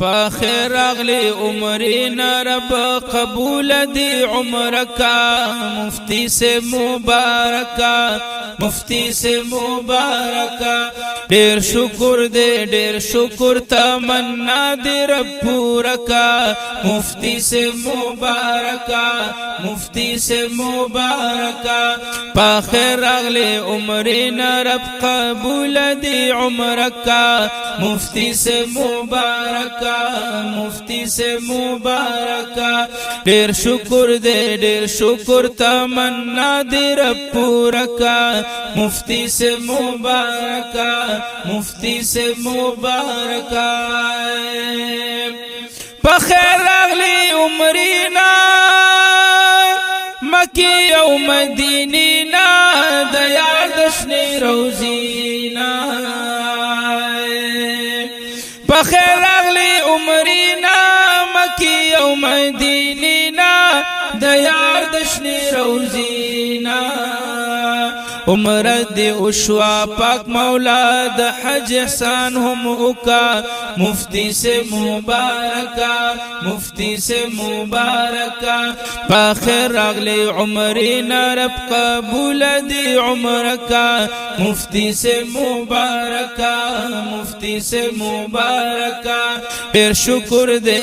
پاخر اغلی عمرنا رب قبول دی عمر کا مفتی سے مبارکا مفتی سے مبارکا ډیر شکر دے ډیر شکر تمنا دی رب پورا کا مفتی سے مبارکا مفتی سے مبارکا پاخر اغلی عمرنا رب قبول دی عمر کا مفتی سے مبارکا مفتی سے مبارکا ډیر شکر دے ډیر شکر تمنا دی رب پورا کا مفتی سے مبارکا مفتی سے مبارکا بخیر اغلی عمرینا مکی او مدینینا دیار دشنی روزینا بخیر اغلی عمرینا مکی او مدینینا دیار دشنی روزینا عمر دی اشوا پاک مولا د حج احسان هم اوکا مفتی سے مبارکا مفتی سے مبارکا باخر اغلی عمرینا رب قبول دی عمر کا مفتی سے مبارکا مفتی سے مبارکا پھر شکر دے